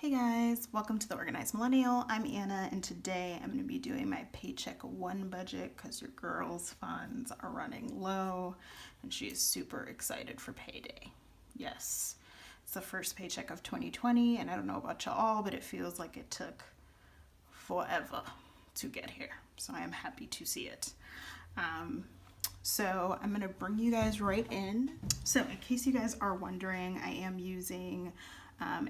Hey guys, welcome to the Organized Millennial. I'm Anna, and today I'm going to be doing my Paycheck 1 budget because your girl's funds are running low and she is super excited for payday. Yes, it's the first paycheck of 2020, and I don't know about y'all, but it feels like it took forever to get here. So I am happy to see it. So I'm going to bring you guys right in. So in case you guys are wondering, I am using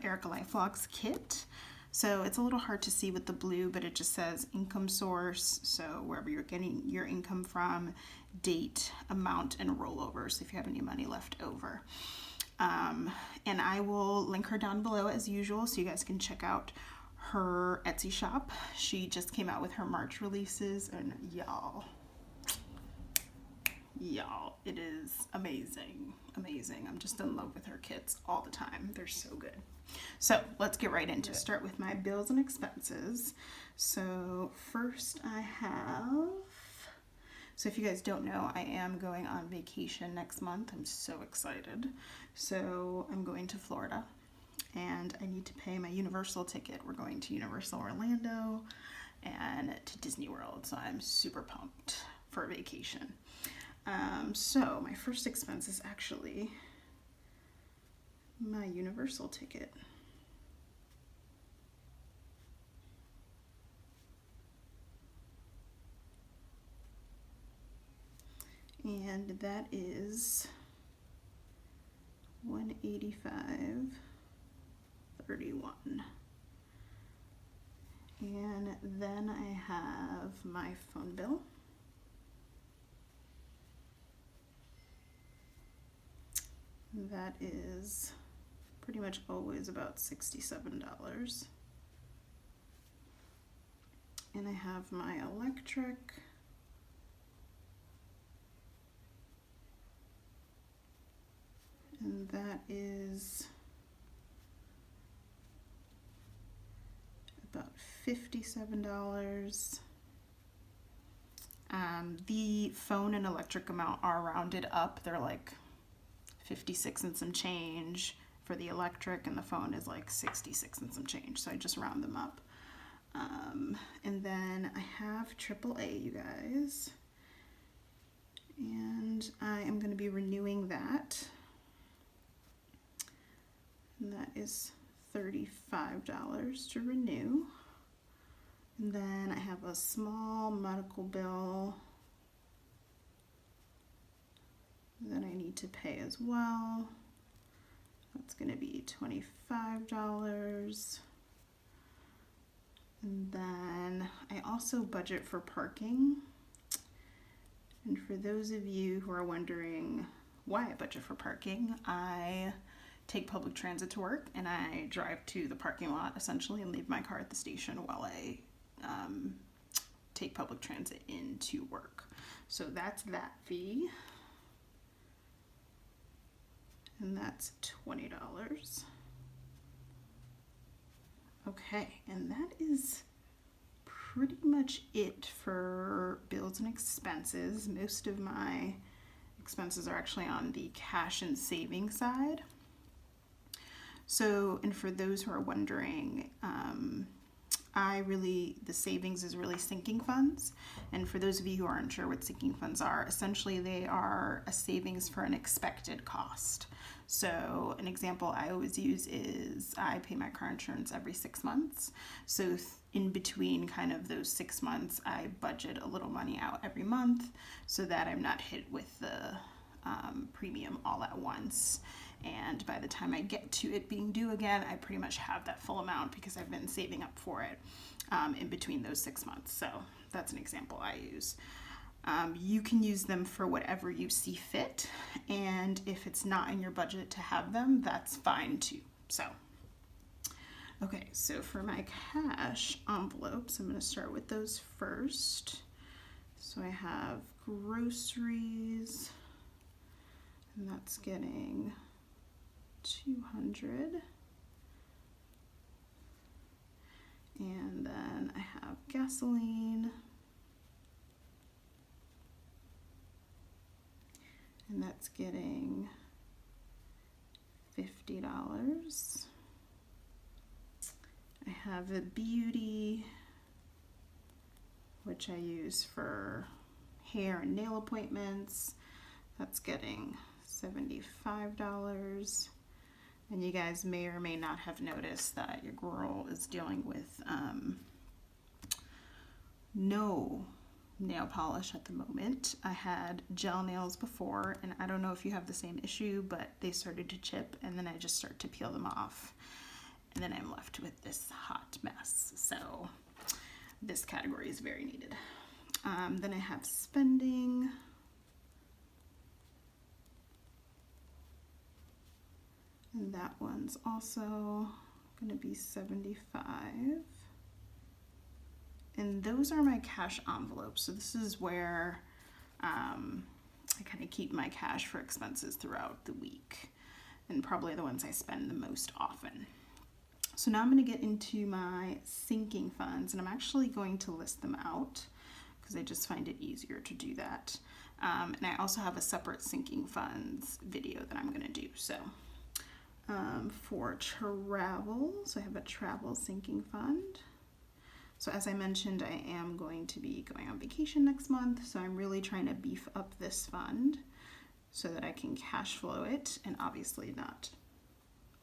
Erica LifeLock's kit. So it's a little hard to see with the blue, but it just says income source. So wherever you're getting your income from, date, amount, and rollover. So if you have any money left over. And I will link her down below as usual so you guys can check out her Etsy shop. She just came out with her March releases, and y'all, it is amazing. I'm just in love with her kits all the time. They're so good. So let's get right into it. Start with my bills and expenses. So first so if you guys don't know, I am going on vacation next month. I'm so excited. So I'm going to Florida and I need to pay my Universal ticket. We're going to Universal Orlando and to Disney World. So I'm super pumped for vacation. So my first expense is actually my Universal ticket. And that is $185.31. And then I have my phone bill. That is pretty much always about $67. And I have my electric. And that is about $57. The phone and electric amount are rounded up. They're like 56 and some change for the electric, and the phone is like 66 and some change, so I just round them up. And then I have AAA, you guys, and I am going to be renewing that, and that is $35 to renew. And then I have a small medical bill that I need to pay as well. That's going to be $25. And then I also budget for parking. And for those of you who are wondering why I budget for parking, I take public transit to work and I drive to the parking lot essentially and leave my car at the station while I take public transit into work. So that's that fee. And that's $20. Okay, and that is pretty much it for bills and expenses. Most of my expenses are actually on the cash and savings side. So, and for those who are wondering, the savings is really sinking funds. And for those of you who aren't sure what sinking funds are, essentially they are a savings for an expected cost. So an example I always use is I pay my car insurance every 6 months. So in between kind of those 6 months, I budget a little money out every month so that I'm not hit with the premium all at once. And by the time I get to it being due again, I pretty much have that full amount because I've been saving up for it in between those 6 months. So that's an example I use. You can use them for whatever you see fit. And if it's not in your budget to have them, that's fine too. So, okay, so for my cash envelopes, I'm going to start with those first. So I have groceries, and that's getting $200. And then I have gasoline, and that's getting $50. have a beauty, which I use for hair and nail appointments. That's getting $75. And you guys may or may not have noticed that your girl is dealing with no nail polish at the moment. I had gel nails before, and I don't know if you have the same issue, but they started to chip, and then I just start to peel them off. And then I'm left with this hot mess. So this category is very needed. Then I have spending. And that one's also going to be $75. And those are my cash envelopes. So this is where I kind of keep my cash for expenses throughout the week, and probably the ones I spend the most often. So now I'm going to get into my sinking funds, and I'm actually going to list them out because I just find it easier to do that. And I also have a separate sinking funds video that I'm going to do. So for travel, so I have a travel sinking fund. So as I mentioned, I am going to be going on vacation next month, so I'm really trying to beef up this fund so that I can cash flow it and obviously not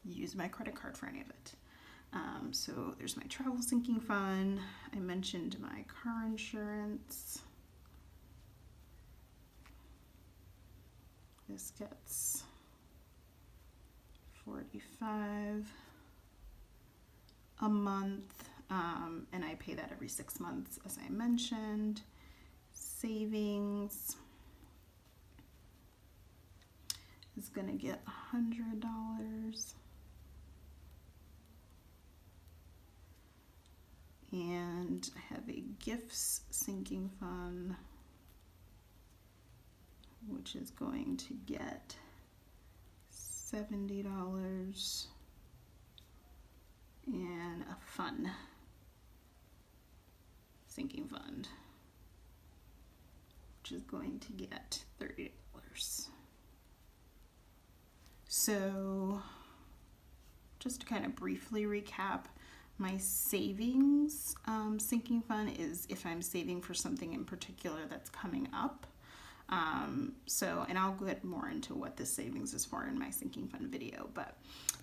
use my credit card for any of it. So there's my travel sinking fund. I mentioned my car insurance. This gets $45 a month, and I pay that every 6 months, as I mentioned. Savings is going to get $100. And I have a gifts sinking fund, which is going to get $70, and a fun sinking fund, which is going to get $30. So just to kind of briefly recap, my savings sinking fund is if I'm saving for something in particular that's coming up. And I'll get more into what this savings is for in my sinking fund video, but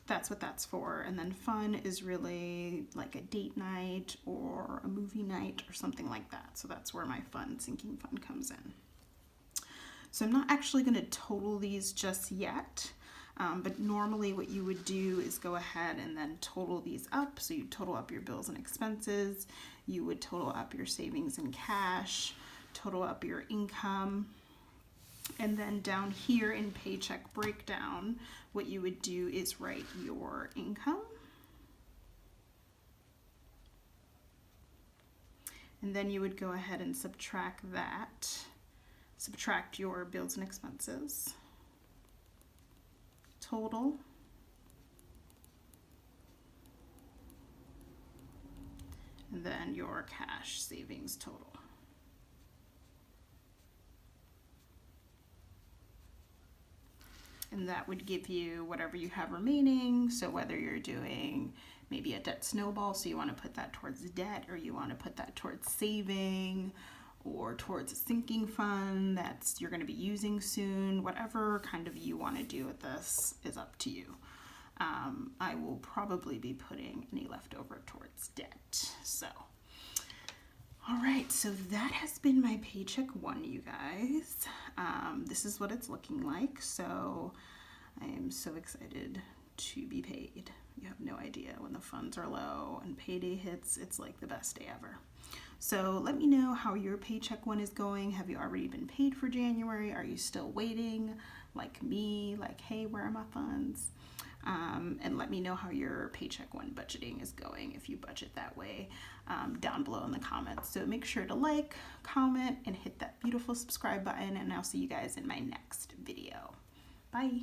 that's what that's for. And then fun is really like a date night or a movie night or something like that. So that's where my fun sinking fund comes in. So I'm not actually going to total these just yet. But normally what you would do is go ahead and then total these up. So you total up your bills and expenses. You would total up your savings and cash, total up your income. And then down here in paycheck breakdown, what you would do is write your income. And then you would go ahead and subtract that, subtract your bills and expenses total, and then your cash savings total. And that would give you whatever you have remaining. So whether you're doing maybe a debt snowball, so you want to put that towards debt, or you want to put that towards saving, or towards a sinking fund that's you're going to be using soon, whatever kind of you want to do with this is up to you. I will probably be putting any leftover towards debt. So, all right, so that has been my paycheck one, you guys. This is what it's looking like. So I am so excited to be paid. You have no idea. When the funds are low and payday hits, it's like the best day ever. So let me know how your paycheck one is going. Have you already been paid for January? Are you still waiting like me? Like, hey, where are my funds? And let me know how your paycheck one budgeting is going, if you budget that way, down below in the comments. So make sure to like, comment, and hit that beautiful subscribe button, and I'll see you guys in my next video. Bye.